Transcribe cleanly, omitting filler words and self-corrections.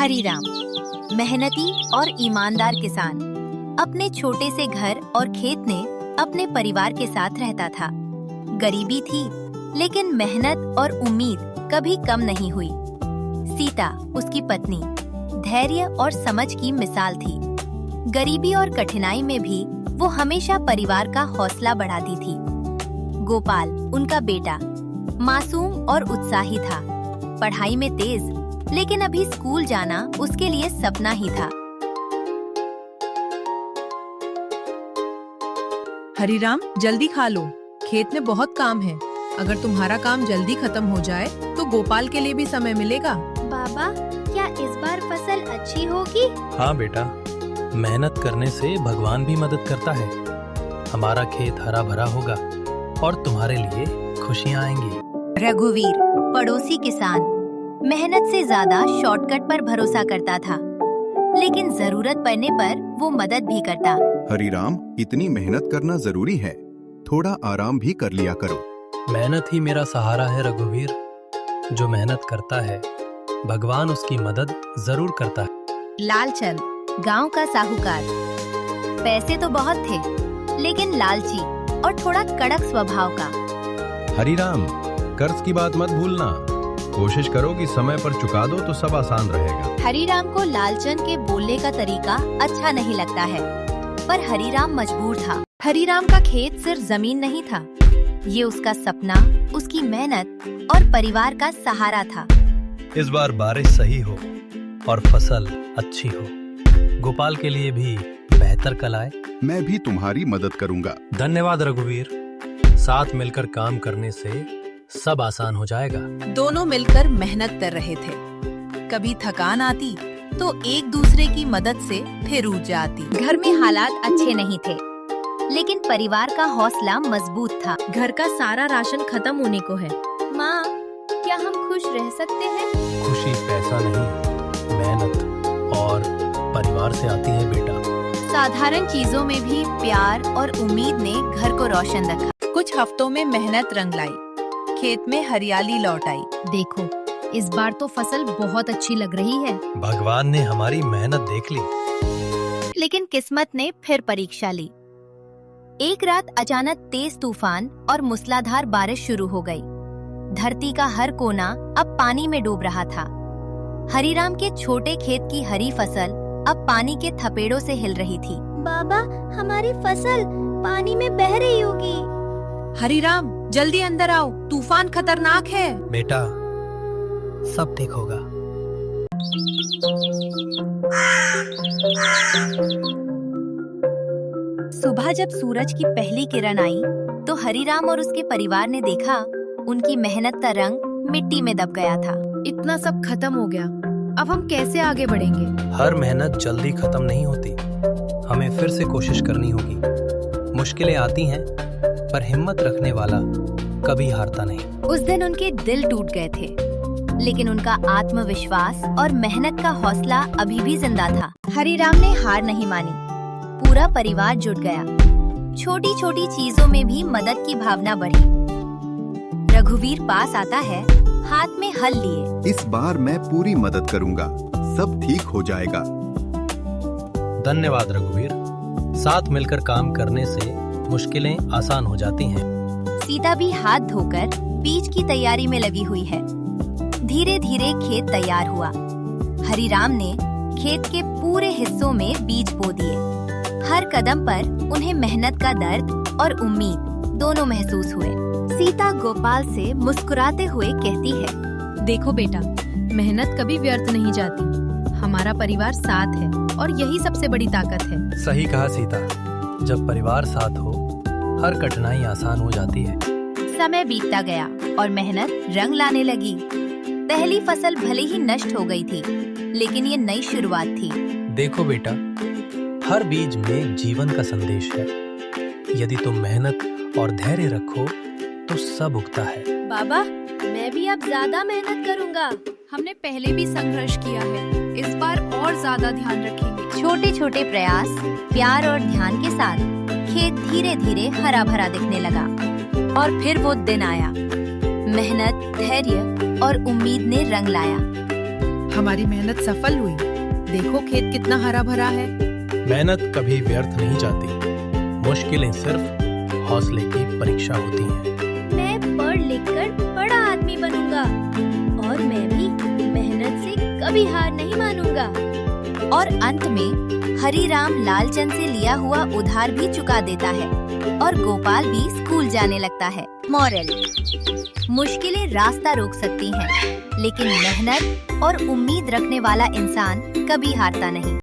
हरीराम, मेहनती और ईमानदार किसान, अपने छोटे से घर और खेत में अपने परिवार के साथ रहता था। गरीबी थी, लेकिन मेहनत और उम्मीद कभी कम नहीं हुई। सीता, उसकी पत्नी, धैर्य और समझ की मिसाल थी। गरीबी और कठिनाई में भी वो हमेशा परिवार का हौसला बढ़ाती थी। गोपाल, उनका बेटा, मासूम और उत्साही था, पढ़ाई में तेज, लेकिन अभी स्कूल जाना उसके लिए सपना ही था। हरीराम, जल्दी खा लो, खेत में बहुत काम है। अगर तुम्हारा काम जल्दी खत्म हो जाए तो गोपाल के लिए भी समय मिलेगा। बाबा, क्या इस बार फसल अच्छी होगी? हाँ बेटा, मेहनत करने से भगवान भी मदद करता है। हमारा खेत हरा भरा होगा और तुम्हारे लिए खुशियाँ आएंगी। रघुवीर, पड़ोसी किसान, मेहनत से ज्यादा शॉर्टकट पर भरोसा करता था, लेकिन जरूरत पड़ने पर वो मदद भी करता। हरीराम, इतनी मेहनत करना जरूरी है, थोड़ा आराम भी कर लिया करो। मेहनत ही मेरा सहारा है रघुवीर। जो मेहनत करता है, भगवान उसकी मदद जरूर करता है। लालचंद, गांव का साहूकार, पैसे तो बहुत थे, लेकिन लालची और थोड़ा कड़क स्वभाव का। हरीराम, कर्ज की बात मत भूलना। कोशिश करो कि समय पर चुका दो तो सब आसान रहेगा। हरीराम को लालचंद के बोलने का तरीका अच्छा नहीं लगता है, पर हरीराम मजबूर था। हरीराम का खेत सिर्फ जमीन नहीं था, ये उसका सपना, उसकी मेहनत और परिवार का सहारा था। इस बार बारिश सही हो और फसल अच्छी हो। गोपाल के लिए भी बेहतर कल आए। मैं भी तुम्हारी मदद करूंगा। धन्यवाद रघुवीर। साथ मिलकर काम करने से सब आसान हो जाएगा। दोनों मिलकर मेहनत कर रहे थे। कभी थकान आती तो एक दूसरे की मदद से फिर ऊर्जा आती। घर में हालात अच्छे नहीं थे, लेकिन परिवार का हौसला मजबूत था। घर का सारा राशन खत्म होने को है। माँ, क्या हम खुश रह सकते हैं? खुशी पैसा नहीं, मेहनत और परिवार से आती है बेटा। साधारण चीजों में भी प्यार और उम्मीद ने घर को रोशन रखा। कुछ हफ्तों में मेहनत रंग लाई, खेत में हरियाली लौट आई। देखो, इस बार तो फसल बहुत अच्छी लग रही है। भगवान ने हमारी मेहनत देख ली। लेकिन किस्मत ने फिर परीक्षा ली। एक रात अचानक तेज तूफान और मूसलाधार बारिश शुरू हो गई। धरती का हर कोना अब पानी में डूब रहा था। हरीराम के छोटे खेत की हरी फसल अब पानी के थपेड़ों से हिल रही थी। बाबा, हमारी फसल पानी में बह रही होगी। हरीराम, जल्दी अंदर आओ, तूफान खतरनाक है। बेटा, सब ठीक होगा। सुबह जब सूरज की पहली किरण आई, तो हरीराम और उसके परिवार ने देखा उनकी मेहनत का रंग मिट्टी में दब गया था। इतना सब खत्म हो गया, अब हम कैसे आगे बढ़ेंगे? हर मेहनत जल्दी खत्म नहीं होती, हमें फिर से कोशिश करनी होगी। मुश्किलें आती हैं, पर हिम्मत रखने वाला कभी हारता नहीं। उस दिन उनके दिल टूट गए थे, लेकिन उनका आत्मविश्वास और मेहनत का हौसला अभी भी जिंदा था। हरीराम ने हार नहीं मानी, पूरा परिवार जुट गया। छोटी छोटी चीजों में भी मदद की भावना बढ़ी। रघुवीर पास आता है, हाथ में हल लिए। इस बार मैं पूरी मदद करूंगा, सब ठीक हो जाएगा। धन्यवाद रघुवीर। साथ मिलकर काम करने से मुश्किलें आसान हो जाती हैं। सीता भी हाथ धोकर बीज की तैयारी में लगी हुई है। धीरे धीरे खेत तैयार हुआ। हरीराम ने खेत के पूरे हिस्सों में बीज बो दिए। हर कदम पर उन्हें मेहनत का दर्द और उम्मीद दोनों महसूस हुए। सीता गोपाल से मुस्कुराते हुए कहती है, देखो बेटा, मेहनत कभी व्यर्थ नहीं जाती। हमारा परिवार साथ है और यही सबसे बड़ी ताकत है। सही कहा सीता, जब परिवार साथ हो, हर कठिनाई आसान हो जाती है। समय बीतता गया और मेहनत रंग लाने लगी। पहली फसल भले ही नष्ट हो गई थी, लेकिन ये नई शुरुआत थी। देखो बेटा, हर बीज में जीवन का संदेश है। यदि तुम मेहनत और धैर्य रखो तो सब उगता है। बाबा, मैं भी अब ज्यादा मेहनत करूंगा। हमने पहले भी संघर्ष किया है, इस बार और ज्यादा ध्यान रखेंगे। छोटे छोटे प्रयास, प्यार और ध्यान के साथ खेत धीरे धीरे हरा भरा दिखने लगा। और फिर वो दिन आया। मेहनत, धैर्य और उम्मीद ने रंग लाया। हमारी मेहनत सफल हुई। देखो खेत कितना हरा भरा है। मेहनत कभी व्यर्थ नहीं जाती। मुश्किलें सिर्फ हौसले की परीक्षा होती हैं। मैं पढ़ लिख कर बड़ा आदमी बनूंगा और मैं भी मेहनत से कभी हार नहीं मानूंगा। और अंत में हरीराम लालचंद से लिया हुआ उधार भी चुका देता है और गोपाल भी स्कूल जाने लगता है। मॉरल: मुश्किलें रास्ता रोक सकती हैं, लेकिन मेहनत और उम्मीद रखने वाला इंसान कभी हारता नहीं।